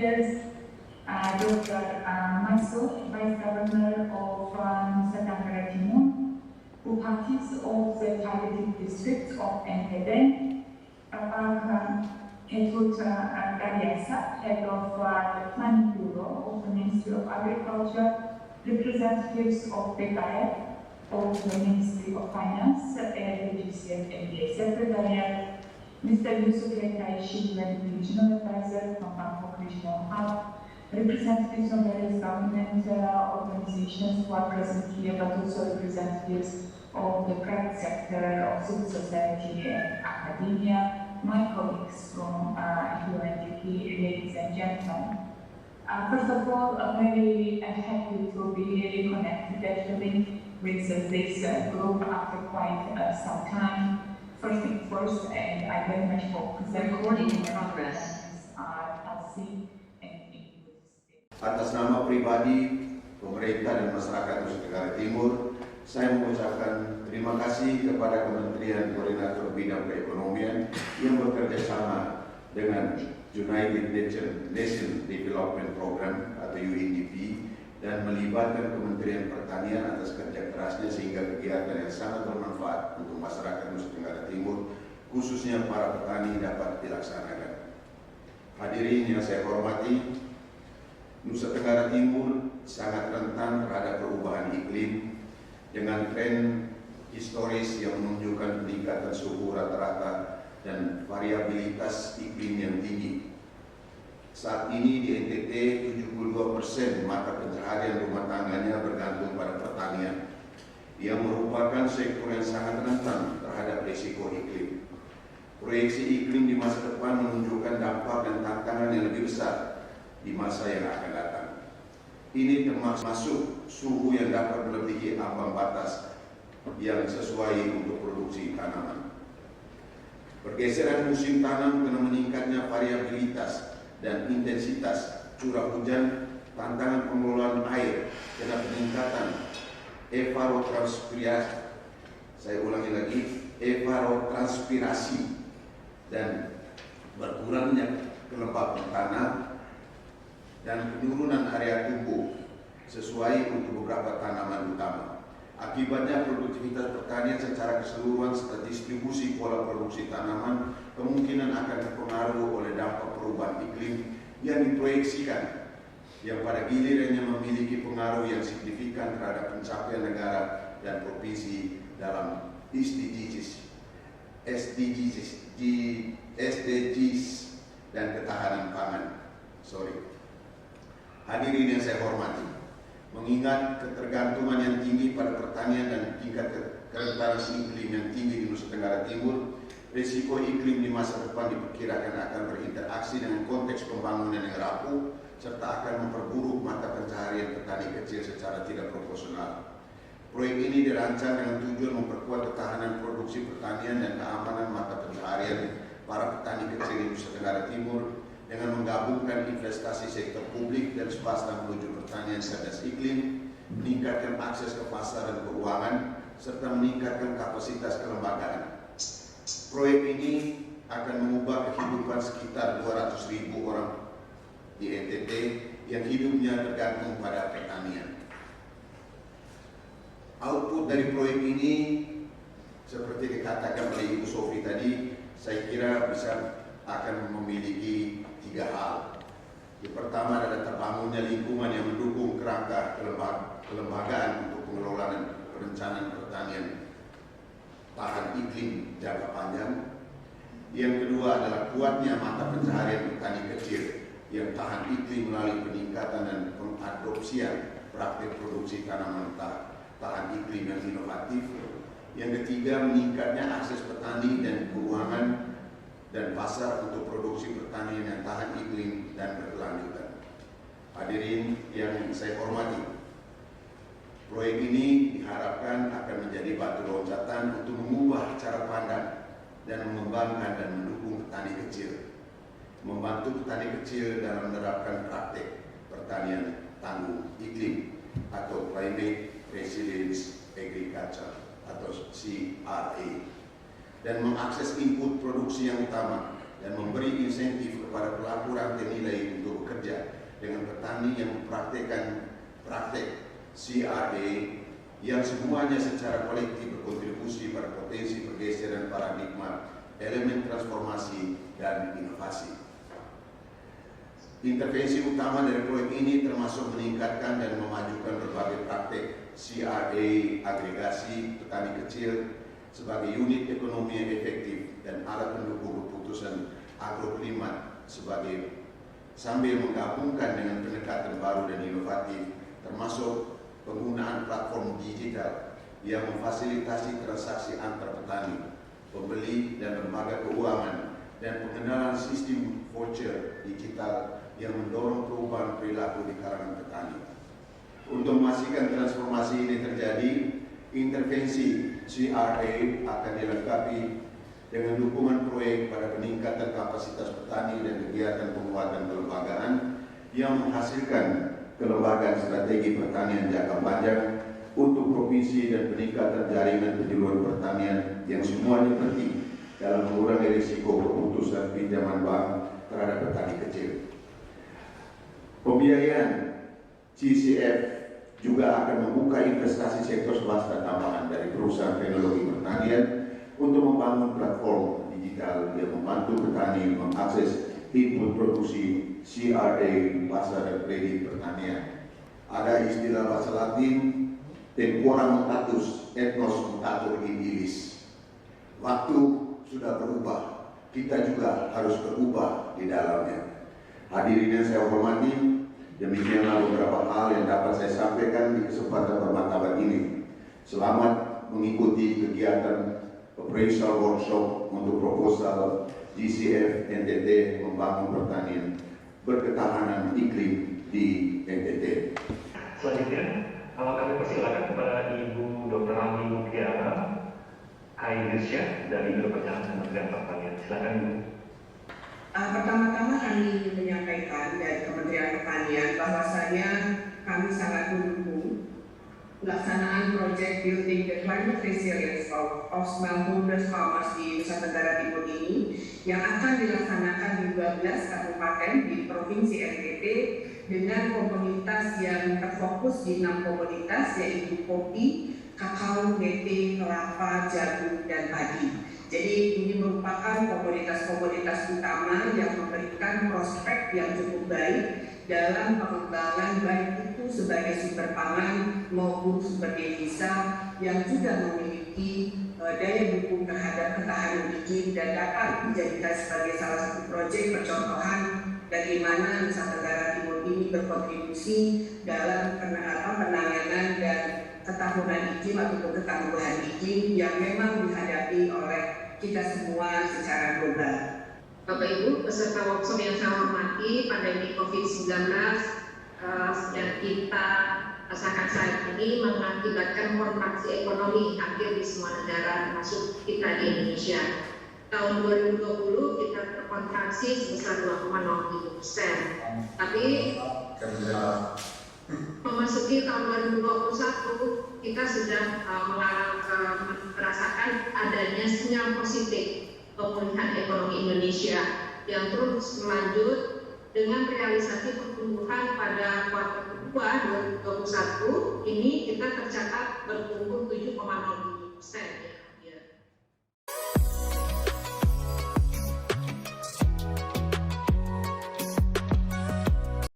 Affairs, Dr. Masuk, Vice Governor of Nusa Tenggara Timur, Bupati of the Targeted District of NTB, Pak Ketut Garyasa, Head of the Planning Bureau of the Ministry of Agriculture, representatives of BKF, of the Ministry of Finance, RGCF MBA Secretariat, Mr. Yusuf Rekai Shidwan, Regional Advisor from Bangkok Regional Hub, representatives of various government organizations who are present here, but also representatives of the private sector, of civil society and academia, my colleagues from UNDP, ladies and gentlemen. First of all, I'm very happy to be reconnected actually with this group after quite some time. First thing first, and I very much hope that Recording in progress. Are healthy and in good state. Atas nama pribadi, pemerintah dan masyarakat Nusa Tenggara Timur, saya mengucapkan terima kasih kepada Kementerian Koordinator Bidang Perekonomian yang bekerja sama dengan United Nations Development Program atau UNDP dan melibatkan Kementerian Pertanian atas kerja kerasnya sehingga kegiatan yang sangat bermanfaat untuk masyarakat Nusa Tenggara Timur, khususnya para petani, dapat dilaksanakan. Hadirin yang saya hormati, Nusa Tenggara Timur sangat rentan terhadap perubahan iklim dengan tren historis yang menunjukkan peningkatan suhu rata-rata dan variabilitas iklim yang tinggi. Saat ini di NTT 72% mata pencaharian rumah tangganya bergantung pada pertanian, yang merupakan sektor yang sangat rentan terhadap risiko iklim. Proyeksi iklim di masa depan menunjukkan dampak dan tantangan yang lebih besar di masa yang akan datang. Ini termasuk suhu yang dapat melebihi ambang batas yang sesuai untuk produksi tanaman. Pergeseran musim tanam karena meningkatnya variabilitas dan intensitas curah hujan, tantangan pengelolaan air, dan peningkatan evapotranspirasi. Saya ulangi lagi, evapotranspirasi dan berkurangnya kelembapan tanah dan penurunan area tumbuh sesuai untuk beberapa tanaman utama. Akibatnya produktivitas pertanian secara keseluruhan serta distribusi pola produksi tanaman kemungkinan akan terpengaruh oleh dampak perubahan iklim yang diproyeksikan, yang pada gilirannya memiliki pengaruh yang signifikan terhadap pencapaian negara dan provinsi dalam SDGs dan ketahanan pangan. Hadirin yang saya hormati, mengingat ketergantungan yang tinggi pada pertanian dan tingkat kerentanan iklim yang tinggi di Nusa Tenggara Timur, risiko iklim di masa depan diperkirakan akan berinteraksi dengan konteks pembangunan yang rapuh serta akan memperburuk mata pencaharian petani kecil secara tidak proporsional. Proyek ini dirancang dengan tujuan memperkuat ketahanan produksi pertanian dan keamanan mata pencaharian para petani kecil di Nusa Tenggara Timur dengan menggabungkan investasi sektor publik dan swasta menuju pertanian cerdas iklim, meningkatkan akses ke pasar dan keuangan, serta meningkatkan kapasitas kelembagaan. Proyek ini akan mengubah kehidupan sekitar 200.000 orang di NTT yang hidupnya tergantung pada pertanian. Output dari proyek ini, seperti dikatakan oleh Ibu Sofi tadi, saya kira bisa akan memiliki 3 hal. Yang pertama adalah terbangunnya lingkungan yang mendukung kerangka kelembagaan untuk pengelolaan dan perencanaan pertanian tahan iklim jangka panjang. Yang kedua adalah kuatnya mata pencaharian petani kecil yang tahan iklim melalui peningkatan dan pengadopsian praktik produksi tanaman tahan iklim yang inovatif. Yang ketiga, meningkatnya akses petani dan keuangan dan pasar untuk produksi pertanian yang tahan iklim dan berkelanjutan. Hadirin yang saya hormati, proyek ini diharapkan akan menjadi batu loncatan untuk mengubah cara pandang dan mengembangkan dan mendukung petani kecil, membantu petani kecil dalam menerapkan praktik pertanian tangguh iklim atau Climate Resilience Agriculture atau CRA, dan mengakses input produksi yang utama dan memberi insentif kepada pelaku rantai nilai untuk bekerja dengan petani yang mempraktekkan praktek CRA yang semuanya secara kolektif berkontribusi pada potensi pergeseran paradigma, elemen transformasi, dan inovasi. Intervensi utama dari proyek ini termasuk meningkatkan dan memajukan berbagai praktek CRA agregasi petani kecil sebagai unit ekonomi yang efektif dan alat pendukung keputusan agroklimat sambil menggabungkan dengan pendekatan baru dan inovatif, termasuk penggunaan platform digital yang memfasilitasi transaksi antar petani, pembeli, dan lembaga keuangan, dan pengenalan sistem voucher digital yang mendorong perubahan perilaku di kalangan petani. Untuk memastikan transformasi ini terjadi, intervensi CRA akan dilengkapi dengan dukungan proyek pada peningkatan kapasitas petani dan kegiatan penguatan kelembagaan yang menghasilkan kelembagaan strategi pertanian jangka panjang untuk provinsi dan peningkatan jaringan penyuluhan pertanian yang semuanya penting dalam mengurangi risiko pemutusan pinjaman bank terhadap petani kecil. Pembiayaan GCF juga akan membuka investasi sektor swasta tambahan dari perusahaan teknologi pertanian untuk membangun platform digital yang membantu petani mengakses input produksi CRA pasar dan kredit pertanian. Ada istilah bahasa Latin, tempora mutatus, ethnos mutatur in illis. Waktu sudah berubah, kita juga harus berubah di dalamnya. Hadirin yang saya hormati, demikianlah beberapa hal yang dapat saya sampaikan di kesempatan bermartabat ini. Selamat mengikuti kegiatan appraisal workshop untuk proposal GCF NTT membangun pertanian berketahanan iklim di NTT. Selanjutnya, kami persilakan kepada Ibu Dr. Ami Mutiara Kairisya dari Biro Perencanaan Kementerian Pertanian. Silakan Ibu. Pertama-tama kami menyampaikan dari Kementerian Pertanian bahwasanya kami sangat mendukung pelaksanaan proyek Building the Climate Resilience of Smallholder Farmers di Nusa Tenggara Timur ini yang akan dilaksanakan di 12 kabupaten di Provinsi NTT dengan komunitas yang terfokus di 6 komunitas yaitu kopi, kakao, mete, kelapa, jagung, dan padi. Jadi ini merupakan komunitas-komunitas utama yang memberikan prospek yang cukup baik dalam pengembangan baik itu sebagai sumber pangan maupun sumber devisa yang juga memiliki daya dukung terhadap ketahanan iklim dan dapat dijadikan sebagai salah satu proyek percontohan bagaimana Nusa Tenggara Timur ini berkontribusi dalam penanganan dan ketahanan iklim ataupun ketangguhan iklim yang memang dihadapi oleh kita semua secara global. Bapak Ibu, peserta workshop yang saya hormati, pandemi COVID-19 yang kita rasakan saat ini mengakibatkan kontraksi ekonomi hampir di semua negara, termasuk kita di Indonesia. Tahun 2020 kita terkontraksi sebesar 2,03%. Tapi memasuki tahun 2021 kita sudah merasakan adanya sinyal positif pemulihan ekonomi Indonesia yang terus berlanjut dengan realisasi pertumbuhan pada kuartal kedua 2021 ini kita tercatat bertumbuh 7,5%